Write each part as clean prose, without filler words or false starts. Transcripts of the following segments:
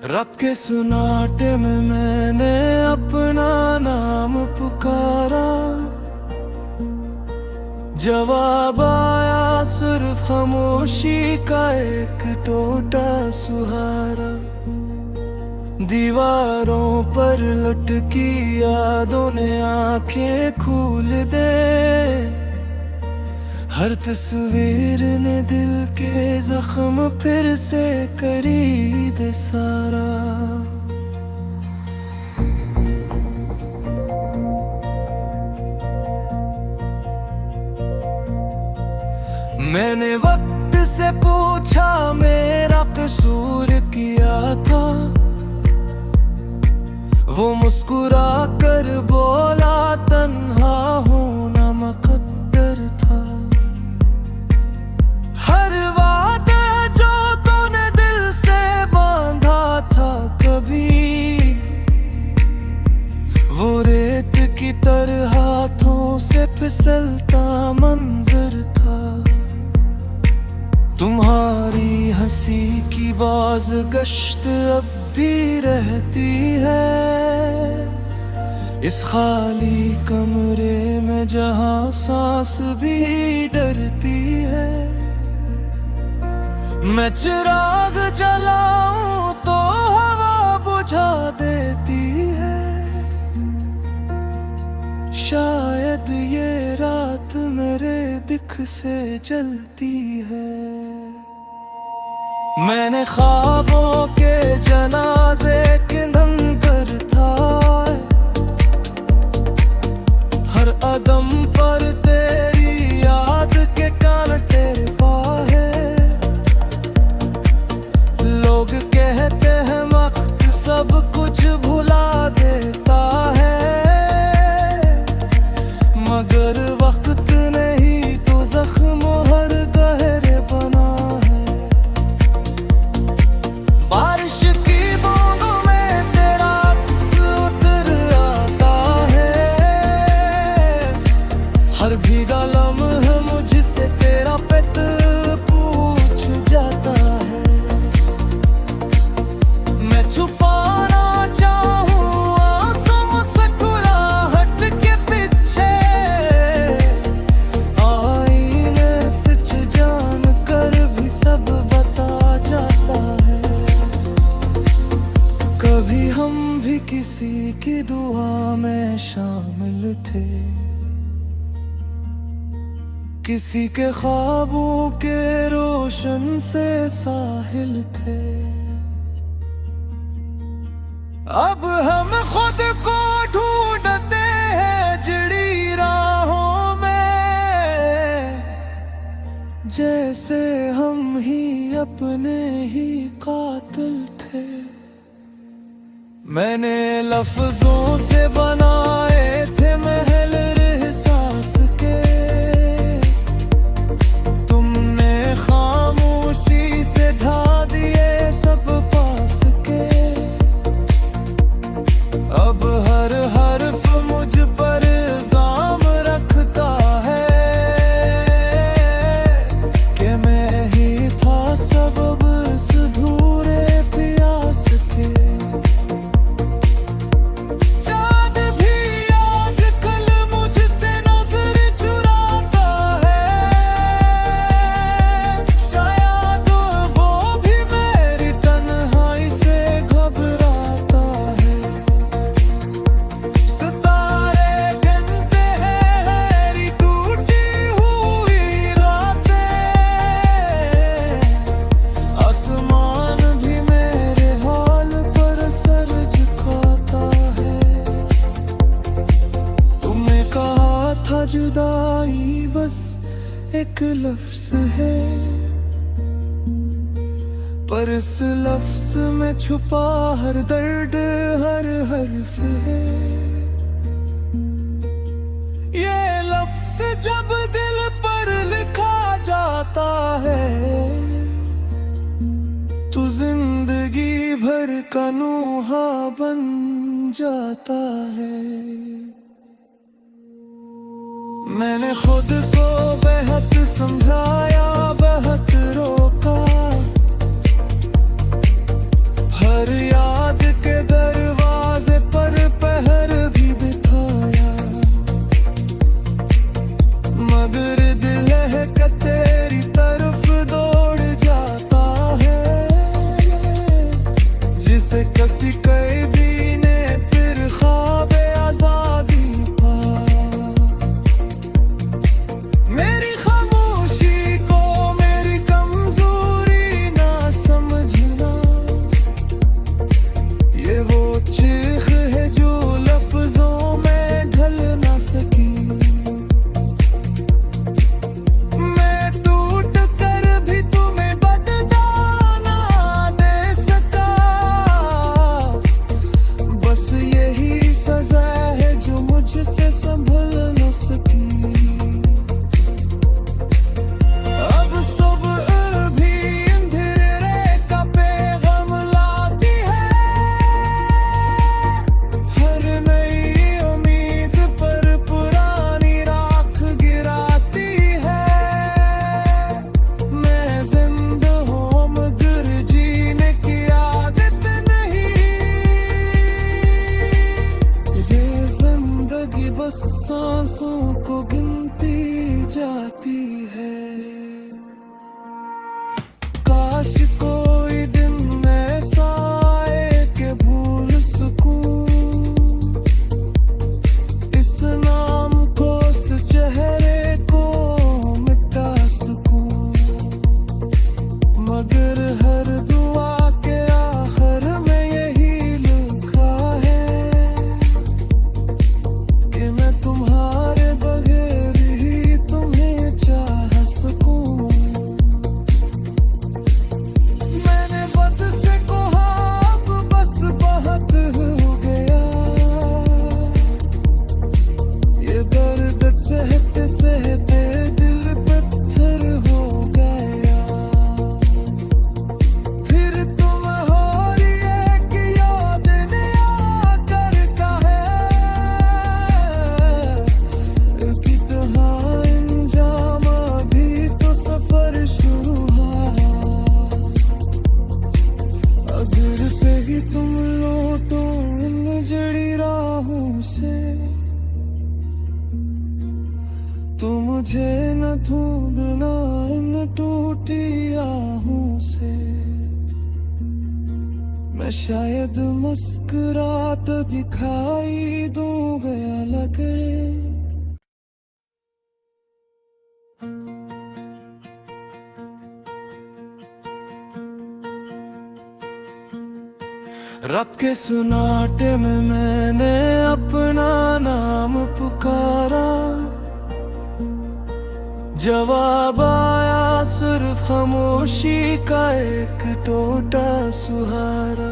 रात के सुनाटे में मैंने अपना नाम पुकारा, जवाब आया सिर्फ खामोशी का एक टोटा सुहारा। दीवारों पर लटकी यादों ने आंखें खोल दे, हर तस्वीर ने दिल के जख्म फिर से करी दे सारा। मैंने वक्त से पूछा मेरा कसूर किया था, वो मुस्कुरा कर बोला तन्हा होना मुकद्दर था। हर वादा जो तूने दिल से बांधा था कभी, वो रेत की तरह हाथों से फिसलता मंजर था। तुम्हारी हंसी की बाज़गश्त अब भी रहती है इस खाली कमरे में जहां सांस भी डरती है। मैं चिराग जलाऊं तो हवा बुझा देती है, शायद ये रात मेरे दिख से जलती है। मैंने ख्वाबों के जनाजे के नंबर था, हर अदम पर तेरी याद के कांटे बाहे। लोग कहते हैं वक्त सब कुछ भुला देता है, मगर वक्त नहीं तो जख्म हर गहरे बना है। बारिश की बूंदों में तेरा अक्स उतर आता है, हर भीगा लम्हा मुझसे तेरा पेट पूछ जाता है। मैं छुपाना चाहूं आंसू मुस्कुराहट के पीछे, आईने सच जान कर भी सब बता जाता है। कभी हम भी किसी की दुआ में शामिल थे, किसी के ख्वाबों के रोशन से साहिल थे। अब हम खुद को ढूंढते हैं जड़ी राहों में, जैसे हम ही अपने ही कातिल थे। मैंने लफ्जों से बनाए थे महल एहसास के, तुमने खामोशी से ढा दिए सब पास के। अब हर हर्फ मुझ पर इल्जाम रखता है कि मैं ही था सबब इस अधूरे प्यास के। चाँद भी आजकल मुझसे नजर चुराता है, शायद वो भी मेरी तन्हाई से घबराता है। सितारे गिनते हैं मेरी टूटी हुई रातें, आसमान भी मेरे हाल पर सर झुकाता है। तुमने कहा था जुदाई बस एक लफ्ज है, पर इस लफ्ज में छुपा हर दर्द हर हर्फ है। ये लफ्ज जब दिल पर लिखा जाता है, तो जिंदगी भर का नूहा बन जाता है। मैंने खुद को बेहद समझाया, बहुत रोका, हर सांसों को गिनती जाती है। काश कोई दिन ऐसा आए कि भूल सकूं इस नाम को, इस चेहरे को मिटा सकूं, मगर हर दुआ के आखिर में यही लिखा है कि मैं तुम्हारे बगैर ही तुम्हें चाह सकूं। मैंने बद से कहा अब बस बहुत हो गया, ये दर्द सहते सहते दिल पत्थर हो गया। फिर तुम हो रही है कि याद ने आकर कहे कि तुम्हारा इंजाम अभी तो सफर शुरू हुआ। अगर कभी तुम लौटो इन जड़ी राहों से तो मुझे न ढूंढना इन टूटी आहों से। मैं शायद मुस्कुरात दिखाई दूं गया करे। रात के सुनाटे में मैंने अपना नाम पुकारा, जवाब आया सिर्फ खामोशी का एक टोटा सुहारा।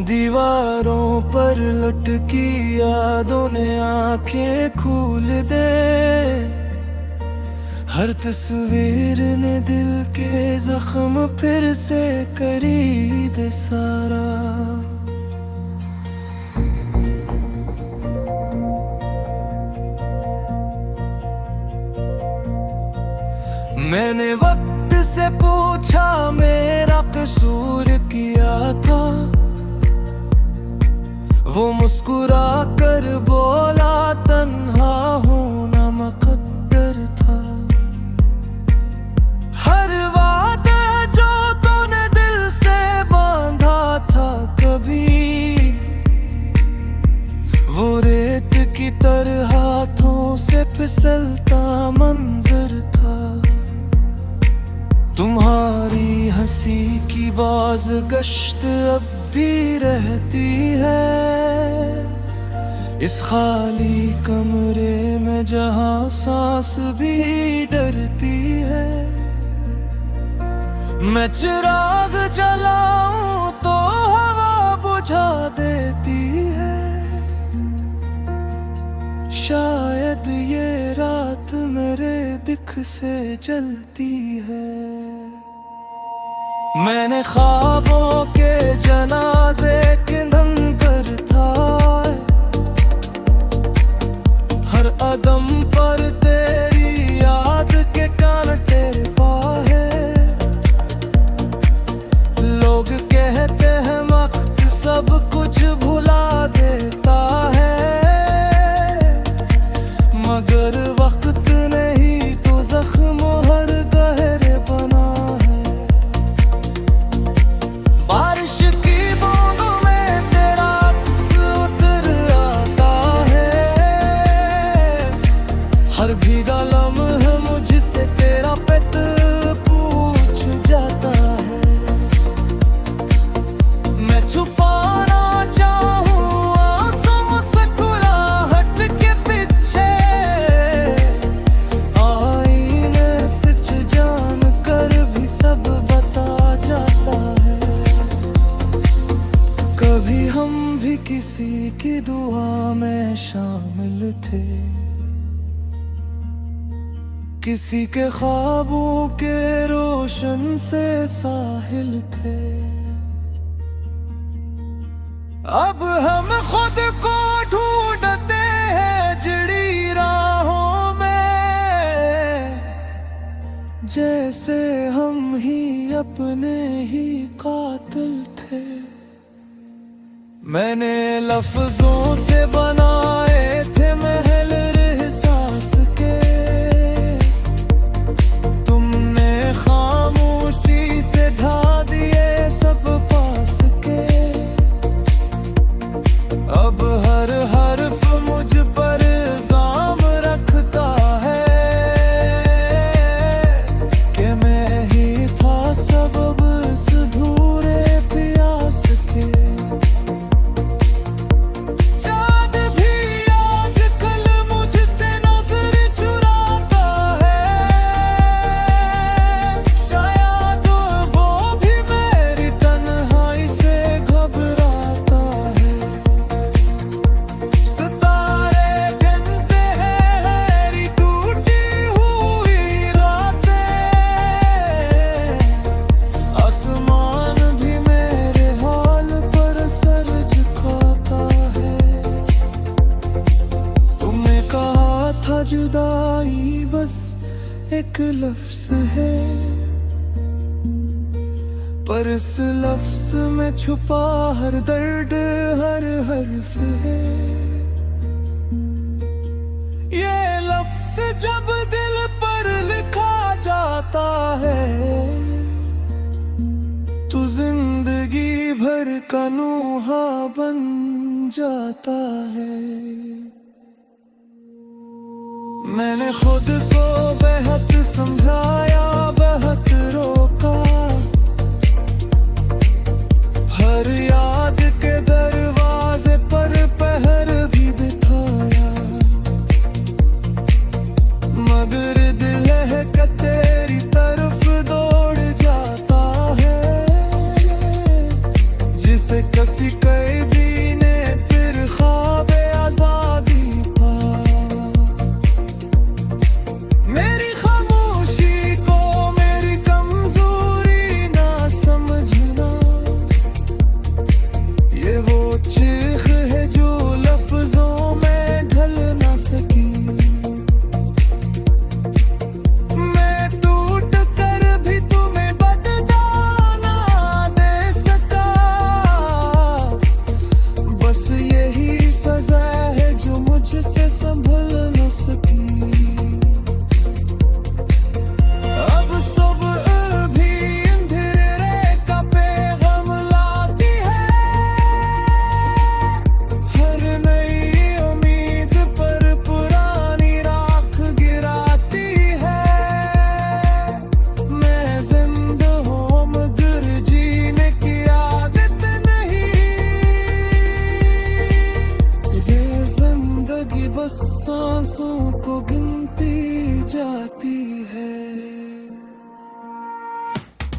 दीवारों पर लटकी यादों ने आंखें खोल दे, हर तस्वीर ने दिल के जख्म फिर से करी दे सारा। मैंने वक्त से पूछा मेरा कसूर किया था, वो मुस्कुरा कर बोला तन्हा होना मुकद्दर था। हर वादा जो तूने दिल से बांधा था कभी, वो रेत की तरह हाथों से फिसलता मंजर था। तुम्हारी हंसी की बाज़गश्त अब भी रहती है इस खाली कमरे में जहां सांस भी डरती है। मैं चिराग जलाऊं तो हवा बुझा देती है, शायद ये रात मेरे दिख से जलती है। मैंने ख्वाबों के जनाजे के नंबर था, हर अदम पर तेरी याद के कांटे बाहे। लोग कहते हैं वक्त सब कुछ भुला देता है, मगर वक्त नहीं तो जख्म हर गहरे बना है। बारिश की बूंदों में तेरा अक्स उतर आता है, हर भीगा लम्हा मुझसे तेरा पेट पूछ जाता है। मैं छुपाना चाहूं आंसू मुस्कुराहट के पीछे, आईने सच जान कर भी सब बता जाता है। कभी हम भी किसी की दुआ में शामिल थे, किसी के ख्वाबों के रोशन से साहिल थे। अब हम खुद को ढूंढते हैं जड़ी राहों में, जैसे हम ही अपने ही कातिल थे। मैंने लफ्जों से बनाए थे मैं जुदाई बस एक लफ्ज है, पर इस लफ्ज में छुपा हर दर्द हर हर्फ है। ये लफ्ज जब दिल पर लिखा जाता है तो जिंदगी भर का नूहा बन जाता है। मैंने खुद को बेहद समझाया, बहुत रोका, हर याद के दरवाजे पर पहर भी बिठाया, मगर दिल है कि तेरी तरफ दौड़ जाता है, जिसे किसी कैदी ने फिर ख्वाब आजादी पाया। मेरी खामोशी को मेरी कमजोरी ना समझना, ये वो चीख है जो लफ्जों में ढल ना सकी। मैं टूट कर भी तुम्हें बदला ना दे सका, बस यही सजा है जो मुझसे संभल न सकी। अब सुबह भी अंधेरे का पैगाम लाती है, हर नई उम्मीद पर पुरानी राख गिराती है। मैं जिंदा हूँ मगर जीने की आदत नहीं, ये जिंदगी बस सांसों को गिनती जाती है।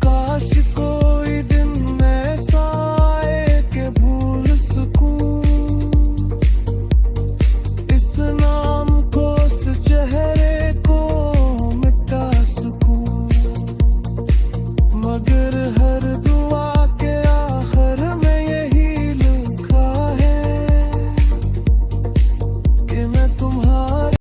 काश को